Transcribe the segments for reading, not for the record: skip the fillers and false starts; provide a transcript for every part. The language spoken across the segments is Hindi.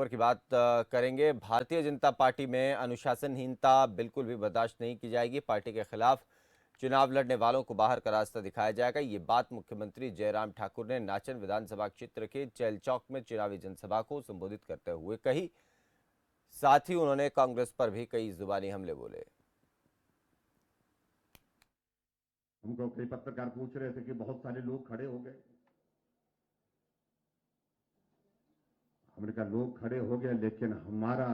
खबर की बात करेंगे। भारतीय जनता पार्टी में अनुशासनहीनता बिल्कुल भी बर्दाश्त नहीं की जाएगी। पार्टी के खिलाफ चुनाव लड़ने वालों को बाहर का रास्ता दिखाया जाएगा। ये बात मुख्यमंत्री जयराम ठाकुर ने नाचन विधानसभा क्षेत्र के चैल चौक में चुनावी जनसभा को संबोधित करते हुए कही। साथ ही उन्होंने कांग्रेस पर भी कई जुबानी हमले बोले। हमको कई पत्रकार पूछ रहे थे कि बहुत सारे लोग खड़े हो गए। हमने कहा लोग खड़े हो गए, लेकिन हमारा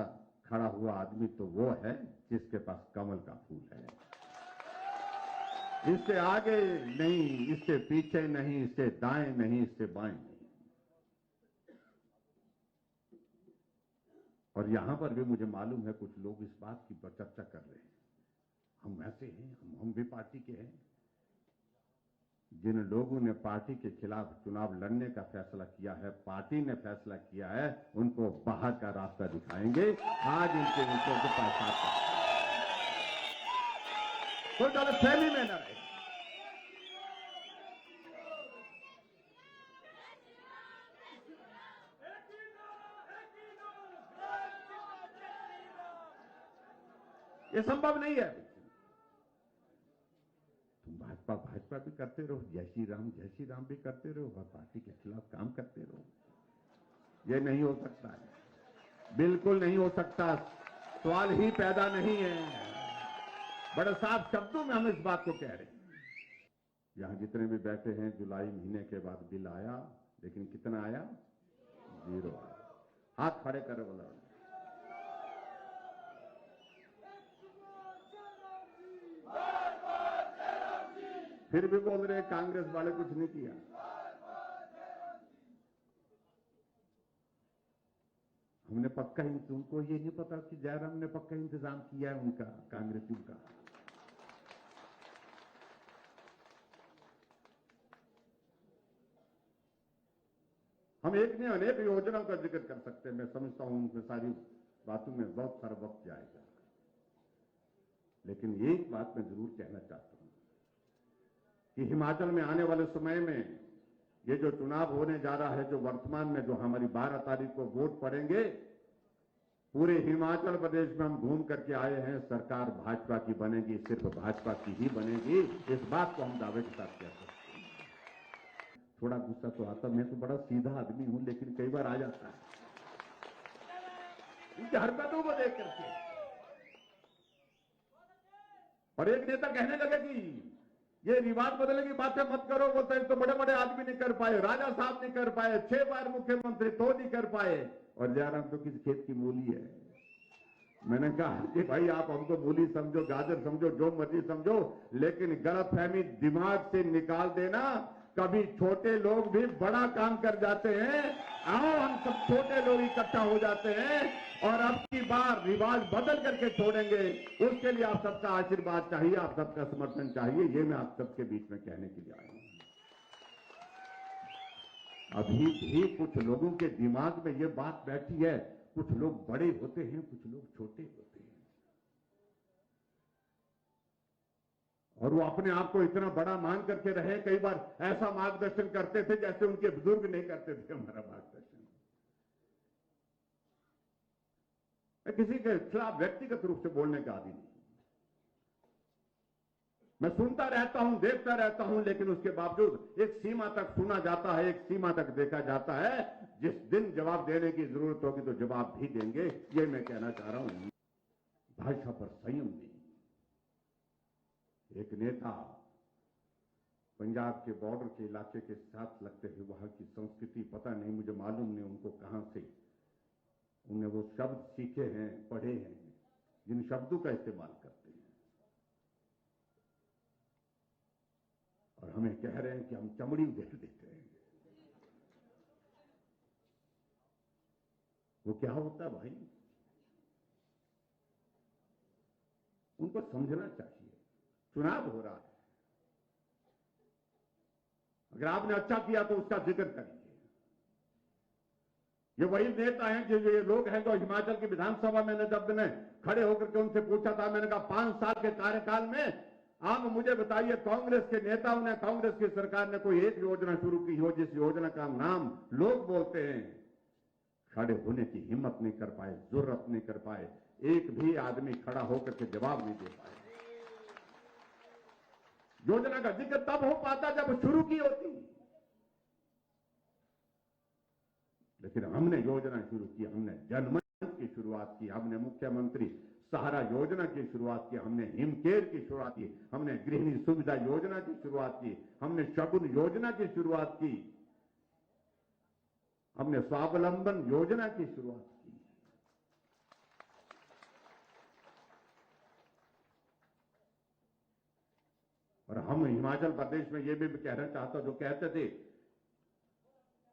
खड़ा हुआ आदमी तो वो है जिसके पास कमल का फूल है। इससे आगे नहीं, इससे पीछे नहीं, इससे दाएं नहीं, इससे बाएं नहीं। और यहां पर भी मुझे मालूम है कुछ लोग इस बात की चर्चा कर रहे हैं, हम ऐसे हैं, हम भी पार्टी के हैं। जिन लोगों ने पार्टी के खिलाफ चुनाव लड़ने का फैसला किया है, पार्टी ने फैसला किया है, उनको बाहर का रास्ता दिखाएंगे। आज इनके ऊपर के पैसा कोई गलतफहमी में न रहे। ये संभव नहीं है। तुम भाजपा भाजपा भी करते रहो, जय श्री राम भी करते रहो और पार्टी के खिलाफ काम करते रहो। ये नहीं हो सकता है, बिल्कुल नहीं हो सकता, सवाल ही पैदा नहीं है। बड़े साफ शब्दों में हम इस बात को कह रहे हैं। यहां जितने भी बैठे हैं, जुलाई महीने के बाद बिल आया, लेकिन कितना आया? 0 आया। हाथ खड़े करे बोला। फिर भी बोल रहे कांग्रेस वाले कुछ नहीं किया। हमने पक्का ही, तुमको ये नहीं पता कि जयराम ने पक्का इंतजाम किया है उनका, कांग्रेसियों का। हम एक नहीं अनेक योजनाओं का जिक्र कर सकते हैं। मैं समझता हूं उनकी सारी बातों में बहुत सारा वक्त जाएगा, लेकिन एक बात मैं जरूर कहना चाहता हूं कि हिमाचल में आने वाले समय में ये जो चुनाव होने जा रहा है, जो वर्तमान में जो हमारी 12 तारीख को वोट पड़ेंगे, पूरे हिमाचल प्रदेश में हम घूम करके आए हैं, सरकार भाजपा की बनेगी, सिर्फ भाजपा की ही बनेगी। इस बात को हम दावे के साथ कह सकते हैं। थोड़ा गुस्सा तो आता, मैं तो बड़ा सीधा आदमी हूं, लेकिन कई बार आ जाता है उनकी हरकतों को देख करके। और एक नेता कहने लगे कि ये रिवाज बदलने की बातें मत करो, बोलते हैं तो बड़े बड़े आदमी नहीं कर पाए, राजा साहब नहीं कर पाए, 6 बार मुख्यमंत्री तो नहीं कर पाए, और जयराम तो किस खेत की मूली है। मैंने कहा कि भाई आप हमको मूली समझो, गाजर समझो, जो मर्जी समझो, लेकिन गलतफहमी दिमाग से निकाल देना। कभी छोटे लोग भी बड़ा काम कर जाते हैं। आओ हम सब छोटे लोग इकट्ठा हो जाते हैं और अब की बार रिवाज बदल करके छोड़ेंगे। उसके लिए आप सबका आशीर्वाद चाहिए, आप सबका समर्थन चाहिए। ये मैं आप सबके बीच में कहने के लिए आया हूं। अभी भी कुछ लोगों के दिमाग में ये बात बैठी है, कुछ लोग बड़े होते हैं, कुछ लोग छोटे होते हैं, और वो अपने आप को इतना बड़ा मान करके रहे। कई बार ऐसा मार्गदर्शन करते थे जैसे उनके बुजुर्ग नहीं करते थे हमारा मार्गदर्शन। मैं किसी के खिलाफ व्यक्तिगत रूप से बोलने का आदि नहीं। मैं सुनता रहता हूं, देखता रहता हूं, लेकिन उसके बावजूद एक सीमा तक सुना जाता है, एक सीमा तक देखा जाता है। जिस दिन जवाब देने की जरूरत होगी तो जवाब भी देंगे। ये मैं कहना चाह रहा हूं। भाषा पर संयम नहीं। एक नेता पंजाब के बॉर्डर के इलाके के साथ लगते हुए वहां की संस्कृति, पता नहीं, मुझे मालूम नहीं उनको कहां से उन्हें वो शब्द सीखे हैं, पढ़े हैं, जिन शब्दों का इस्तेमाल करते हैं, और हमें कह रहे हैं कि हम चमड़ी उधेड़ देते हैं। वो क्या होता है भाई? उनको समझना चाहिए। चुनाव हो रहा है, अगर आपने अच्छा किया तो उसका जिक्र करिए। ये वही नेता हैं जो ये लोग हैं जो हिमाचल की विधानसभा में जब मैंने खड़े होकर के उनसे पूछा था, मैंने कहा 5 साल के कार्यकाल में आप मुझे बताइए कांग्रेस के नेताओं ने, कांग्रेस की सरकार ने कोई एक योजना शुरू की हो जिस योजना का नाम लोग बोलते हैं खड़े होने की हिम्मत नहीं कर पाए, जुर्रत नहीं कर पाए, एक भी आदमी खड़ा होकर के जवाब नहीं दे पाए। योजना का जिक्र तब हो पाता जब शुरू की होती, लेकिन हमने योजना शुरू की, हमने जनमंच की शुरुआत की, हमने मुख्यमंत्री सहारा योजना की शुरुआत की, हमने हिमकेयर की शुरुआत की, हमने गृहिणी सुविधा योजना की शुरुआत की, हमने शगुन योजना की शुरुआत की, हमने स्वावलंबन योजना की शुरुआत की। और हम हिमाचल प्रदेश में ये भी कहना चाहता हूं, जो कहते थे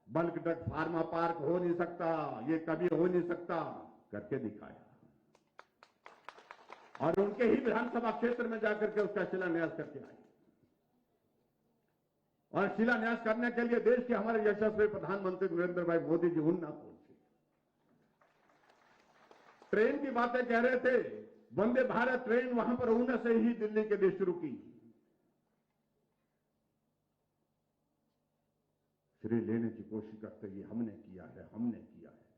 बल्क ड्रग फार्मा पार्क हो नहीं सकता, ये कभी हो नहीं सकता, करके दिखाया। और उनके ही विधानसभा क्षेत्र में जाकर के उसका शिलान्यास करके आए। और शिलान्यास करने के लिए देश के हमारे यशस्वी प्रधानमंत्री नरेंद्र भाई मोदी जी उन्ना पहुंचे। ट्रेन की बातें कह रहे थे, वंदे भारत ट्रेन वहां पर ऊना से ही दिल्ली के लिए शुरू की। श्रेय लेने की कोशिश करते, ये हमने किया है, हमने किया है।